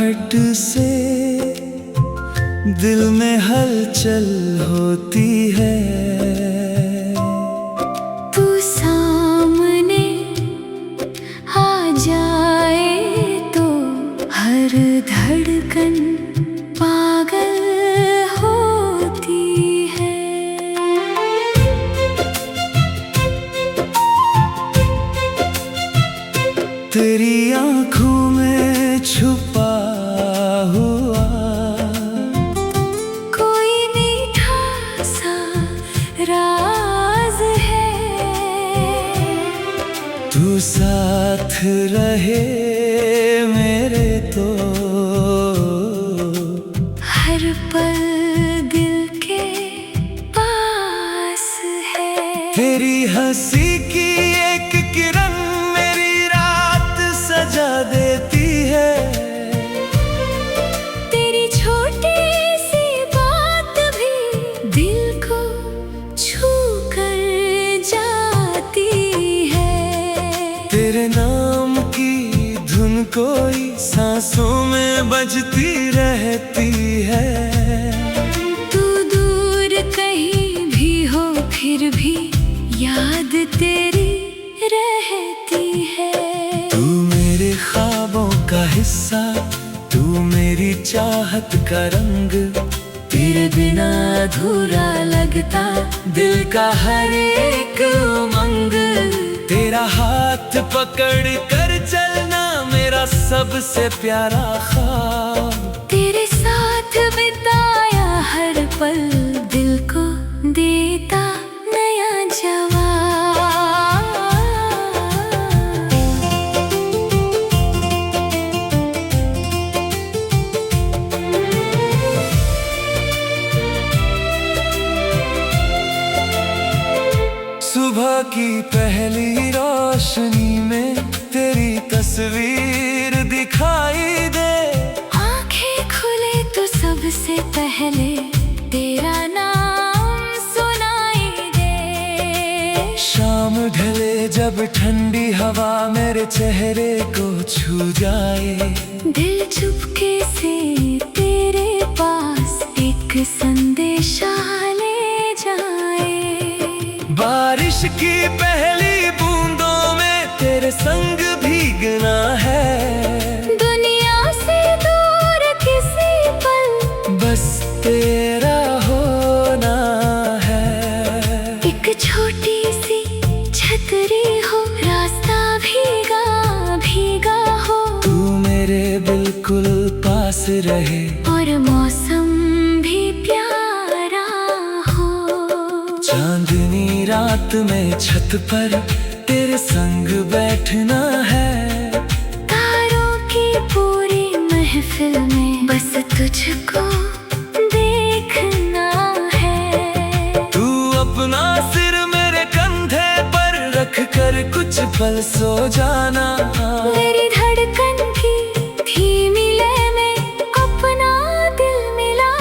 मुस्कुराहट से दिल में हलचल होती है। तू सामने आ जाए तो हर धड़कन पागल होती है। तेरी आँखों में छुपा हुआ कोई मीठा सा राज है। तू साथ रहे मेरे तो हर पल दिल के पास है। तेरी हंसी की एक किरण मेरी रात सजा देती है। तेरी छोटी सी बात भी दिल को छू कर जाती है। तेरे नाम की धुन कोई सांसों में बजती रहती है। तू दूर कहीं भी हो फिर भी याद तेरी रहती है। तू मेरे ख्वाबों का हिस्सा, तू मेरी चाहत का रंग। तेरे बिना अधूरा लगता दिल का हर एक उमंग। तेरा हाथ पकड़ कर चलना मेरा सबसे प्यारा ख्वाब। तेरे साथ बिताया हर पल दिल को देता नया जवाब। सुबह की पहली रोशनी में तेरी तस्वीर दिखाई दे। आंखें खुले तो सबसे पहले तेरा नाम सुनाई दे। शाम ढले जब ठंडी हवा मेरे चेहरे को छू जाए। दिल चुपके से तेरे पास एक संदेशा ले जाए। बारिश की पहली बूंदों में तेरे संग भीगना है। दुनिया से दूर किसी पल बस तेरा होना है। एक छोटी सी छतरी हो रास्ता भीगा भीगा हो। तू मेरे बिल्कुल पास रहे और मौसम भी प्यारा हो। चांदनी रात में छत पर तेरे संग बैठना है। तारों की पूरी महफिल में बस तुझको देखना है। तू अपना सिर मेरे कंधे पर रख कर कुछ पल सो जाना। मेरी धड़कन की धीमी लय में अपना दिल मिला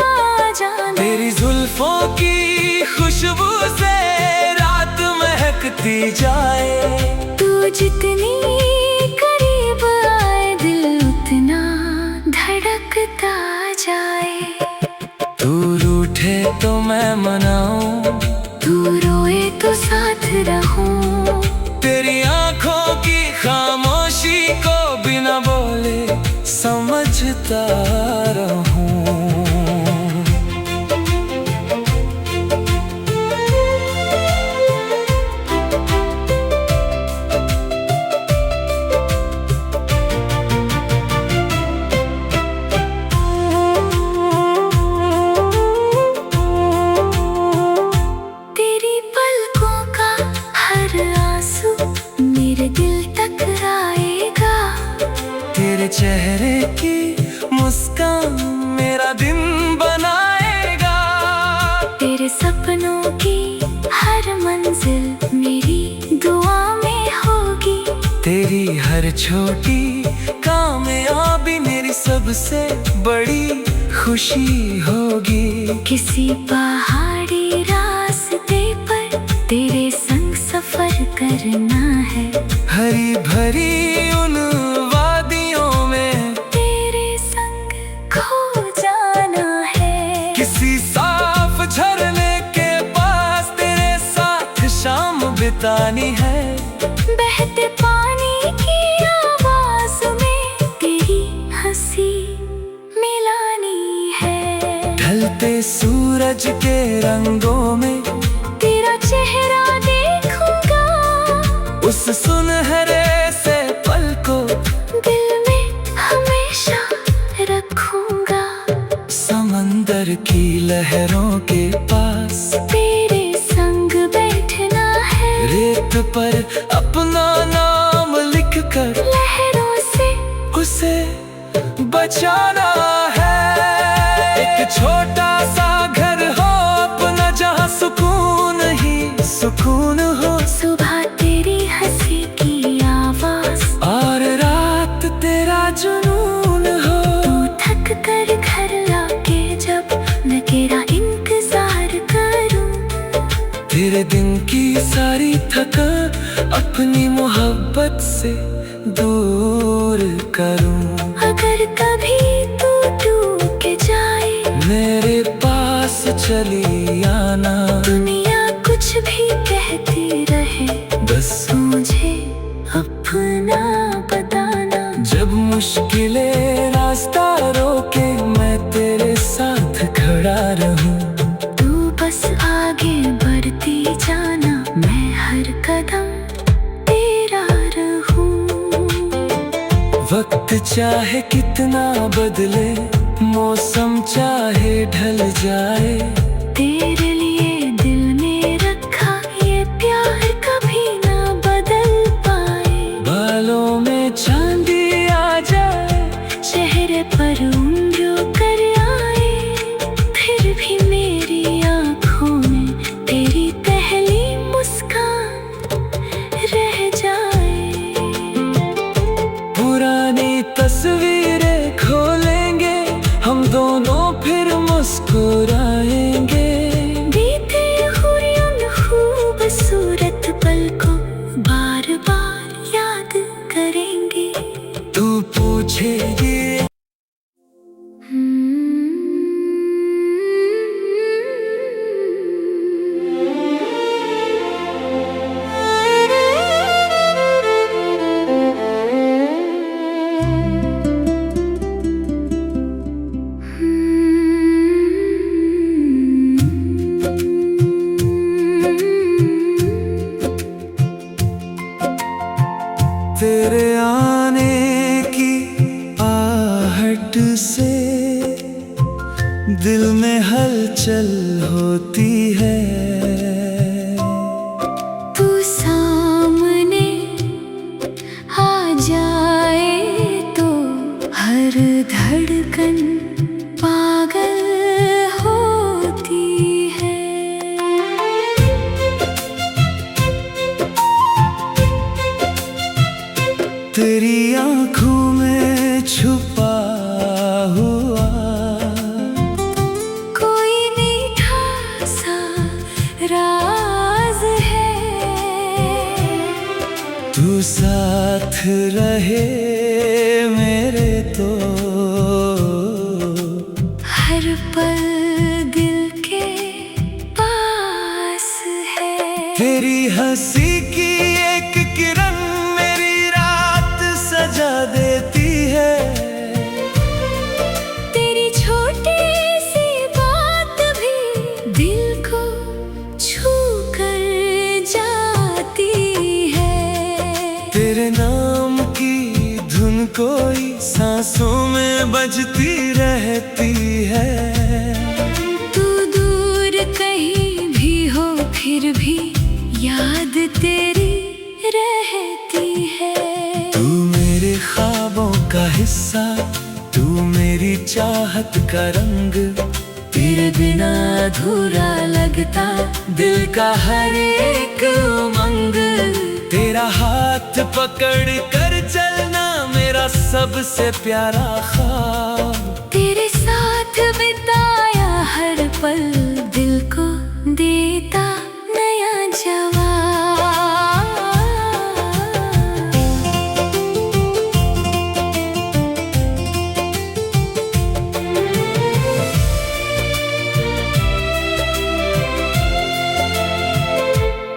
जाना। तेरी जुल्फों की खुशबू से रात महकती जाए। तू जितनी करीब आए दिल उतना धड़कता जाए। तू रूठे तो मैं मनाऊं, तू रोए तो साथ रहूं। तेरी आंखों की खामोशी को बिना बोले समझता रहूं। तेरी पलकों का हर आंसू मेरे दिल तक आएगा। तेरे चेहरे की मुस्कान मेरा दिन बनाएगा। तेरे सपनों की हर मंजिल मेरी दुआ में होगी। तेरी हर छोटी कामयाबी मेरी सबसे बड़ी खुशी होगी। किसी पहाड़ी रास्ते पर तेरे संग सफर करना है। हरी भरी उन वादियों में तेरे संग कहानी है। बहते पानी की आवाज में तेरी हंसी मिलानी है। ढलते सूरज के रंगों में तेरा चेहरा देखूंगा, उस सुनहरे से पल को दिल में हमेशा रखूंगा। समंदर की लहरों के पास तेरे संग बैठना है। रेत पर अपना नाम लिखकर लहरों से उसे बचाना है। एक छोटा सा घर हो अपना, जहाँ सुकून ही सुकून हो। सुबह तेरी हंसी की आवाज और रात तेरा जुनून हो। तू थक कर घर आके जब मैं तेरा इंतजार करूं, तेरे दिन की सारी थकान अपनी मोहब्बत से दूर करूं। अगर कभी तू टूट जाए मेरे पास चली आना। दुनिया कुछ भी कहती रहे, बस मुझे अपना बताना। जब मुश्किलें रास्ता रोके, मैं तेरे साथ खड़ा रहूं। तू बस आगे बढ़ती जाना, मैं हर कदम तेरा रहूं। वक्त चाहे कितना बदले, मौसम चाहे ढल जाए, तेरे लिए दिल में रखा ये प्यार कभी ना बदल पाए। बालों में चांदी आ जाए, चेहरे पर उम्र कर आए, फिर भी मेरी आंखों में तेरी पहली मुस्कान रह जाए। पुरानी तस्वीरें खोलेंगे, हम दोनों फिर मुस्कुराएंगे। बीते हुए उन खूबसूरत पल को बार बार याद करेंगे। तू पूछेगी तेरे आने की आहट से दिल में हलचल होती है। तू सामने आ जाए तो हर धड़कन पागल होती है। तेरी आँखों में छुपा हुआ कोई मीठा सा राज है। तू साथ रहे मेरे तो हर पल दिल के पास है। तेरी हंसी की एक किरण मेरी रात सजा देती है। तेरी छोटी सी बात भी दिल को छू कर जाती है। तेरे नाम की धुन कोई सांसों में बजती रहती है। तू दूर कहीं भी हो फिर भी याद तेरी रहती है। तू मेरे ख्वाबों का हिस्सा, तू मेरी चाहत का रंग। तेरे बिना अधूरा लगता दिल का हर एक उमंग। तेरा हाथ पकड़ कर चलना मेरा सबसे प्यारा ख्वाब। तेरे साथ बिताया हर पल दिल को देता नया जवाब।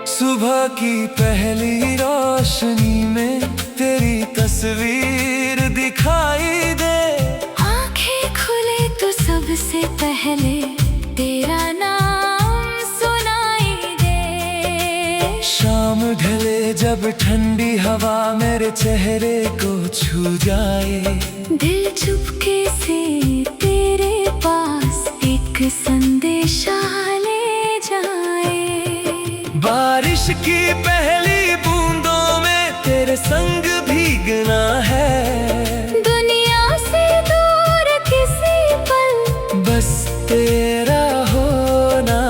सुबह की पहली रोशनी में तेरी तस्वीर दिखाई दे। आंखें खुले तो सबसे पहले तेरा नाम सुनाई दे। शाम ढले जब ठंडी हवा मेरे चेहरे को छू जाए, दिल चुपके से तेरे पास एक संदेशा ले जाए। बारिश की पहली बूंदों में तेरे संग भीगना है। दुनिया से दूर किसी पल बस तेरा होना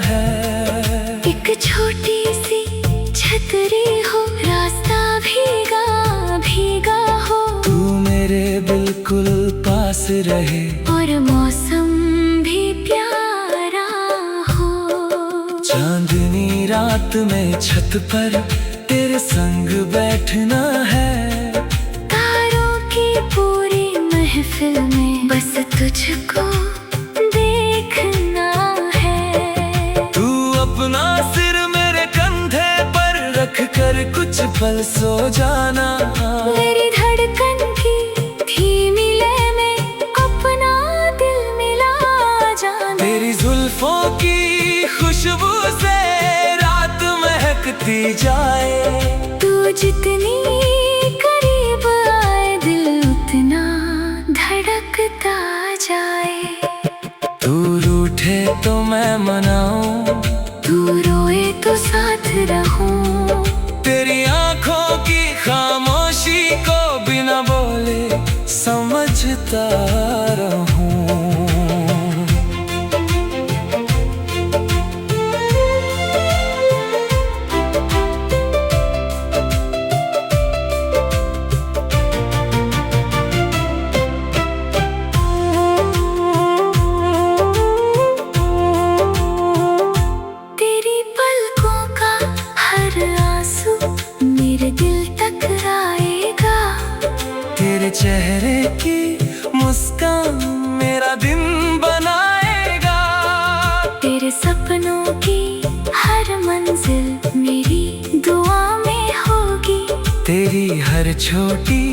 है। एक छोटी सी छतरी हो, रास्ता भीगा भीगा हो। तू मेरे बिल्कुल पास रहे और मौसम भी प्यारा हो। चांदनी रात में छत पर तेरे संग बैठना है। तारों की पूरी महफिल में बस तुझको देखना है। तू अपना सिर मेरे कंधे पर रख कर कुछ पल सो जाना। मेरी धड़कन की धीमी लय में अपना दिल मिला जाना। तेरी जुल्फों की खुशबू से रात महकती जाए। तू जितनी करीब आए दिल उतना धड़कता जाए। तू रूठे तो मैं मनाऊं, तू रोए तो साथ रहूं। तेरी आंखों की खामोशी को बिना बोले समझता रहूं। तेरी पलकों का हर आंसू मेरे दिल तक आएगा। तेरे चेहरे की मुस्कान मेरा दिन बनाएगा। तेरे सपनों की हर मंजिल मेरी दुआ में होगी। तेरी हर छोटी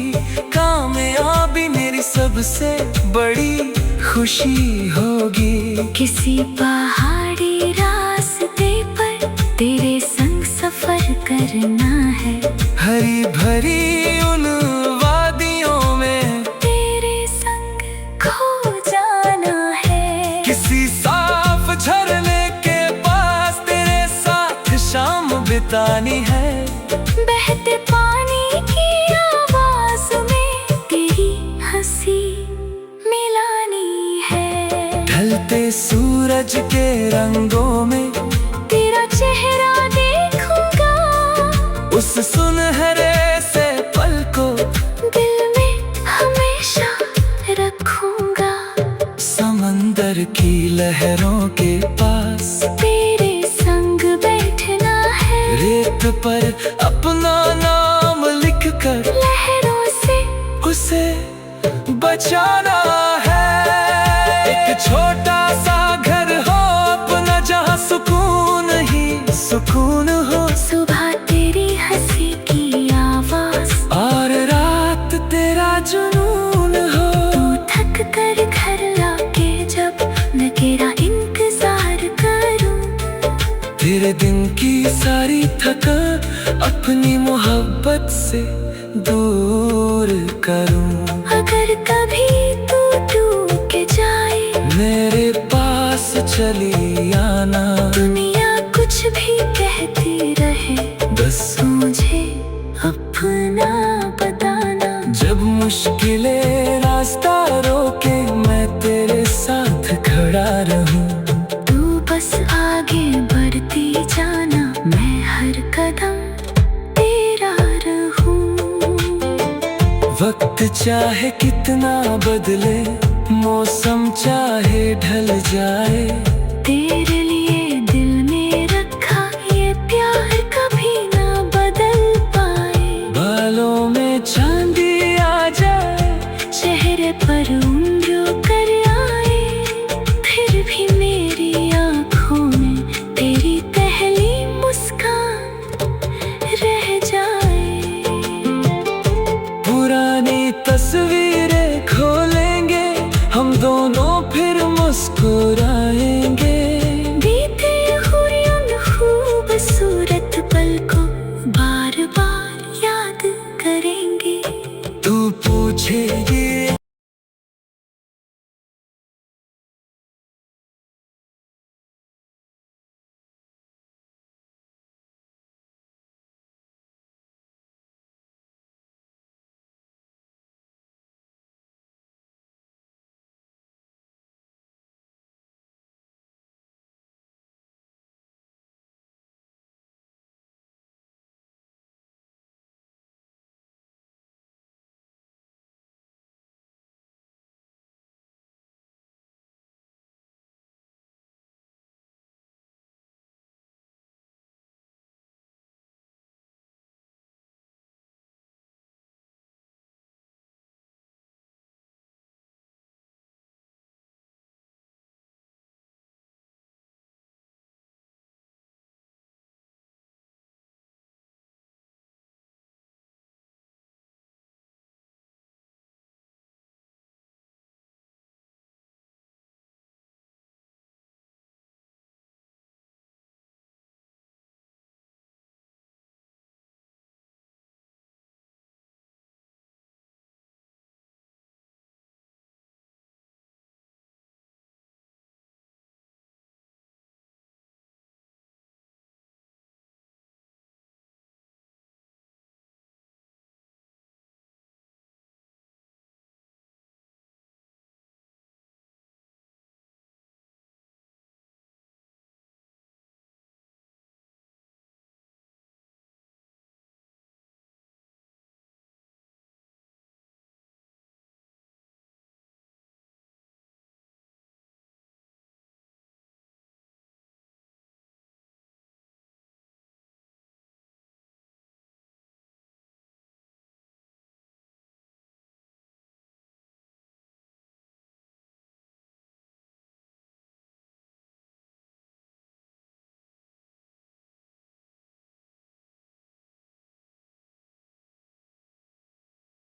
कामयाबी मेरी सबसे बड़ी खुशी होगी। किसी पहाड़ी रास्ते पर तेरे संग सफर करना है। हरी भरी उन वादियों में तेरे संग खो जाना है। किसी साफ झरने के पास तेरे साथ शाम बितानी है। बहते पानी की आवाज में तेरी हंसी मिलानी है। ढलते सूरज के रंगों में तेरा चेहरा देखूंगा। उस सुनहरे से पल को दिल में हमेशा रखूंगा। समंदर की लहरों के पास तेरे संग बैठना है। रेत पर अपना नाम लिख कर लहरों से उसे बचाना है। एक छोटा सा घर हो अपना, जहाँ सुकून ही सुकून हो। सुबह तेरी हंसी की आवाज और रात तेरा जुनून हो। तू थक कर घर आके जब मैं तेरा इंतजार करूं। तेरे दिन की सारी थकान अपनी मोहब्बत से दूर करूं। अगर कभी तू टूट जाए मेरे पास चली आना। दुनिया कुछ भी कहती रहे बस मुझे अपना बताना। जब मुश्किलें रास्ता रोके मैं तेरे साथ खड़ा रहूं। तू बस आगे बढ़ती जाना, मैं हर कदम तेरा रहूं। वक्त चाहे कितना बदले, मौसम चाहे ढल जाए, तेरे